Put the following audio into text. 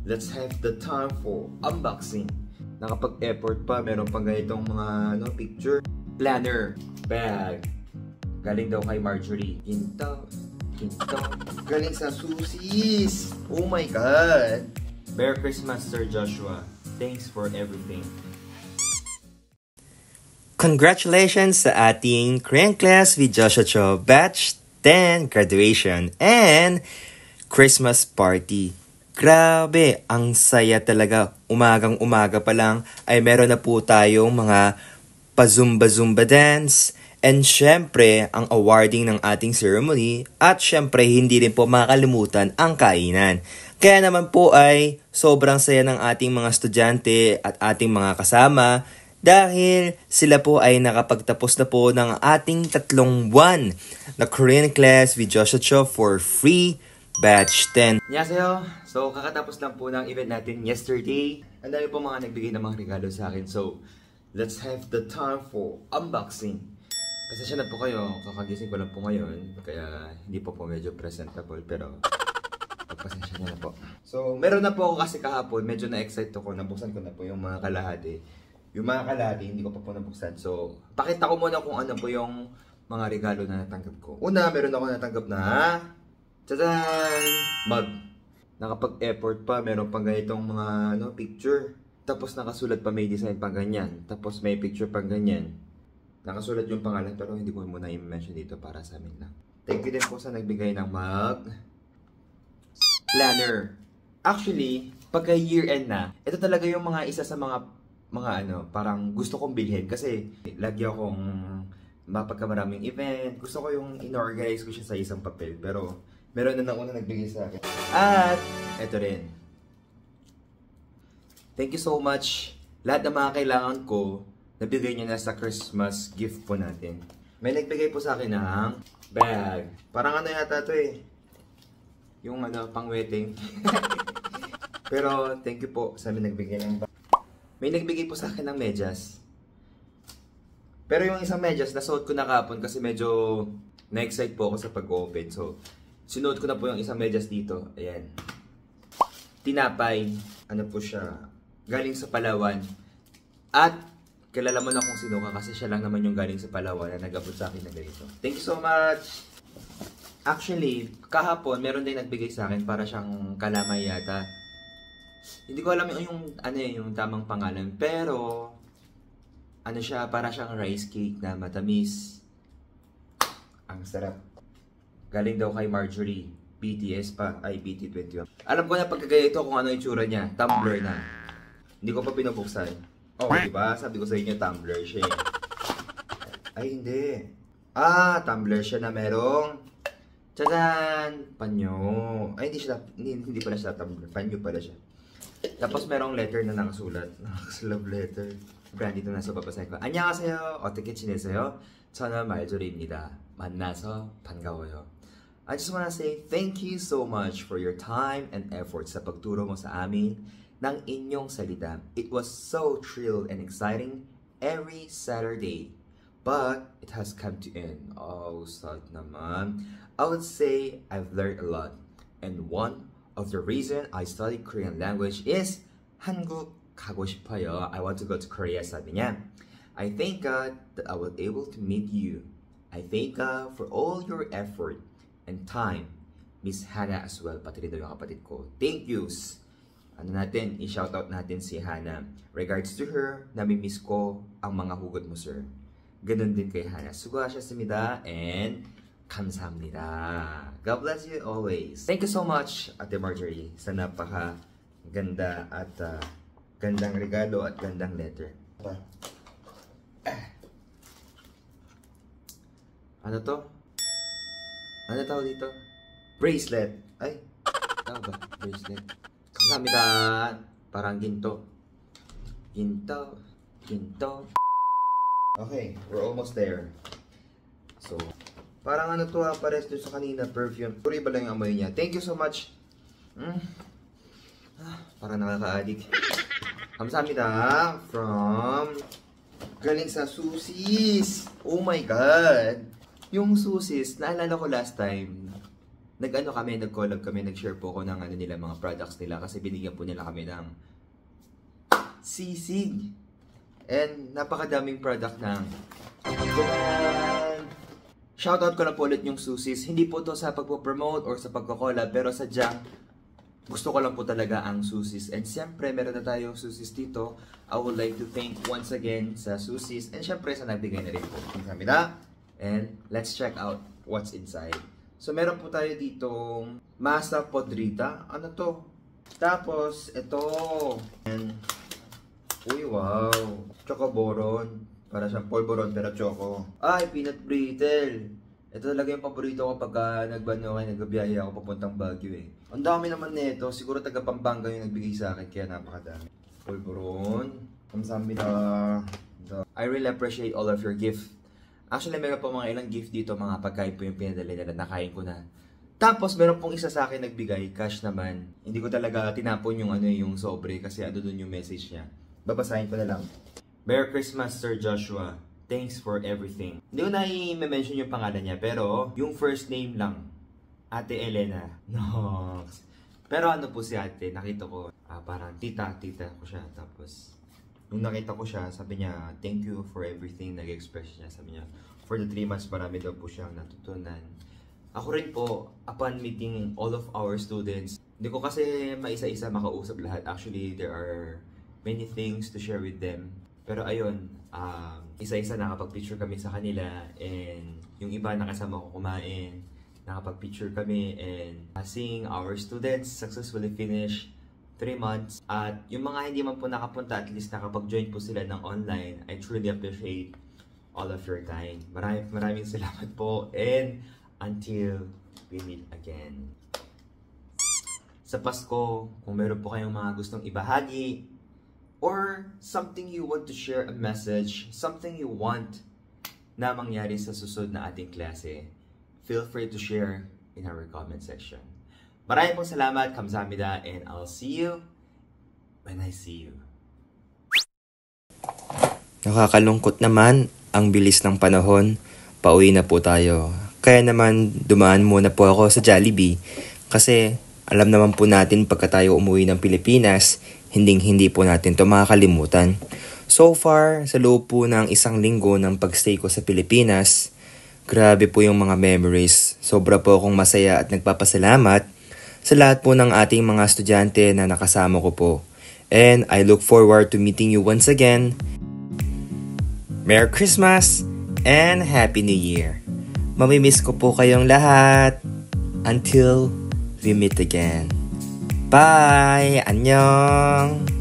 let's have the time for unboxing. Nakapag-effort pa, meron pang ganitong mga picture. Planner, bag. Galing daw kay Marjorie. Ginto. Galing sa Susis. Oh my God. Merry Christmas, Sir Joshua. Thanks for everything. Congratulations sa ating Korean class with Joshua Cho Batch 10 graduation and Christmas party. Grabe, ang saya talaga. Umagang-umaga pa lang ay meron na po tayong mga pa-zumba-zumba dance. And syempre, ang awarding ng ating ceremony. At syempre, hindi rin po makakalimutan ang kainan. Kaya naman po ay sobrang saya ng ating mga estudyante at ating mga kasama. Dahil sila po ay nakapagtapos na po ng ating 3 buwan na Korean class with Joshua Cho for free. Batch 10. Annyeonghaseyo! So, kakatapos lang po ng event natin yesterday. Ang dami po mga nagbigay ng mga regalo sa akin. So, let's have the time for unboxing. Pasensya na po kayo. Kakagising ko lang po ngayon. Kaya hindi po medyo presentable. Pero, pagpasensya na po. So, meron na po ako kasi kahapon. Medyo na-excite ako. Nabuksan ko na po yung mga kalahati. Yung mga kalahati, hindi ko pa po nabuksan. So, pakita ko muna kung ano po yung mga regalo na natanggap ko. Una, meron ako natanggap na tadaan! Mug. Nakapag-effort pa, meron pang ganitong mga picture. Tapos nakasulat pa, may design pang ganyan. Tapos may picture pang ganyan. Nakasulat yung pangalan, pero hindi ko muna i-mention dito para sa amin lang. Thank you din po sa nagbigay ng mug. Planner. Actually, pagka year-end na, ito talaga yung mga isa sa mga parang gusto kong bilhin. Kasi lagi akong mapagkamaraming event. Gusto ko yung in-organize ko siya sa isang papel. Pero meron na nauna nagbigay sa akin. At eto rin. Thank you so much. Lahat ng mga kailangan ko, nabigay niyo na sa Christmas gift po natin. May nagbigay po sa akin ng bag. Parang ano yata ito eh. Yung pang-wedding. Pero thank you po sa nagbigay ng bag. May nagbigay po sa akin ng medyas. Pero yung isang medyas, nasuot ko na kapon kasi medyo na-excite po ako sa pag-open. So, sinuot ko na po yung isang medyas dito. Ayan. Tinapay. Ano po siya? Galing sa Palawan. At, kilala mo na kung sino ka kasi siya lang naman yung galing sa Palawan na nag-abot sa akin na ganito. Thank you so much! Actually, kahapon, meron din nagbigay sa akin para siyang kalamay yata. Hindi ko alam yung tamang pangalan. Pero, ano siya, para siyang rice cake na matamis. Ang sarap. Galing daw kay Marjorie. BTS pa. Ay, BT21. Alam ko na pagkagaya ito kung ano yung tsura niya. Tumbler na. Hindi ko pa pinabuksan. Oh, diba? Sabi ko sa inyo, tumbler siya. Ay, hindi. Ah, tumbler siya na merong tadaan! Panyo. Ay, hindi pala siya tumbler. Panyo pala siya. Tapos merong letter na nakasulat. Love letter. Brand dito nasa babasahin ko. 안녕하세요. 어떻게 지내세요? 저는 말조리입니다. 만나서 반가워요. I just wanna say thank you so much for your time and effort sa pagturo mo sa amin ng inyong salita. It was so thrilled and exciting every Saturday. But it has come to end. Oh, sad naman. I would say I've learned a lot. And one of the reason I study Korean language is 한국 가고 싶어요. I want to go to Korea, sabi niya. I thank God that I was able to meet you. I thank God for all your effort and time. Miss Hannah as well, pati rin daw yung kapatid ko. Thank yous. I-shoutout natin si Hannah. Regards to her, nami-miss ko ang mga hugot mo, sir. Ganun din kay Hannah. 수고하셨습니다 and 감사합니다. God bless you always. Thank you so much, Ate Marjorie, sa napaka-ganda at gandang regalo at gandang letter. Ano to? Ano tawag dito? Bracelet. Ay, tawag ba? Bracelet. Kamsahamnida. Parang ginto. Ginto. Okay, we're almost there. So, parang ano to pares dun sa kanina, perfume. Puri ba lang yung amoy niya? Thank you so much. Parang nakaka-addict. Kamsahamnida from galing sa Susis. Oh my God. Yung Susis, naalala ko last time, nag-collab kami, nag-share po ako ng nila, mga products nila kasi binigyan po nila kami ng sisig. And napakadaming product ng shoutout ko na po ulit yung Susis. Hindi po to sa pagpo-promote or sa pagko-collab, pero sadyang gusto ko lang po talaga ang Susis. And siyempre, meron na tayong Susis dito. I would like to thank once again sa Susis. And siyempre, sa nagbigay na rin po ng kamera. And let's check out what's inside. So, meron po tayo ditong masa podrida. Ano to? Tapos, ito. And, uy, wow. Chocoboron. Para siyang polvoron pero choco. Ay, peanut brittle. Ito talaga yung paborito ko pagka nagbabiyahe ako papuntang Baguio eh. Ang dami naman nito. Siguro taga Pampanga yung nagbigay sa akin kaya napakadami. Polvoron. Kamsamida. I really appreciate all of your gift. Actually, meron po mga ilang gift dito, mga pagkain po yung pinadali nila, nakain ko na. Tapos, meron pong isa sa akin nagbigay, cash naman. Hindi ko talaga tinapon yung yung sobre kasi ano dun yung message niya. Babasahin ko na lang. Merry Christmas, Sir Joshua. Thanks for everything. Hindi ko na i-mention yung pangalan niya, pero yung first name lang. Ate Elena. No. Pero ano po si ate, nakita ko, parang tita ko siya. Tapos, nung nakita ko siya, sabi niya, thank you for everything, nag-express niya. Sabi niya, for the 3 months, marami daw po siyang natutunan. Ako rin po, upon meeting all of our students, hindi ko kasi maisa-isa makausap lahat. Actually, there are many things to share with them. Pero ayun, isa-isa nakapag-picture kami sa kanila, and yung iba nakasama ko kumain, nakapag-picture kami, and seeing our students successfully finish 3 months. At yung mga hindi man po nakapunta, at least nakapag-join po sila ng online. I truly appreciate all of your time. Maraming salamat po. And until we meet again. Sa Pasko, kung meron po kayong mga gustong ibahagi, or something you want to share a message, something you want na mangyari sa susunod na ating klase, feel free to share in our comment section. Maraming pong salamat, kamsahamnida, and I'll see you when I see you. Nakakalungkot naman, ang bilis ng panahon. Pauwi na po tayo. Kaya naman dumaan muna po ako sa Jollibee. Kasi alam naman po natin pagka tayo umuwi ng Pilipinas, hindi po natin ito makakalimutan. So far, sa loob po ng 1 linggo ng pagstay ko sa Pilipinas, grabe po yung mga memories. Sobra po akong masaya at nagpapasalamat sa lahat po ng ating mga estudyante na nakasama ko po. And I look forward to meeting you once again. Merry Christmas and Happy New Year. Mamimiss ko po kayong lahat. Until we meet again. Bye! Annyeong!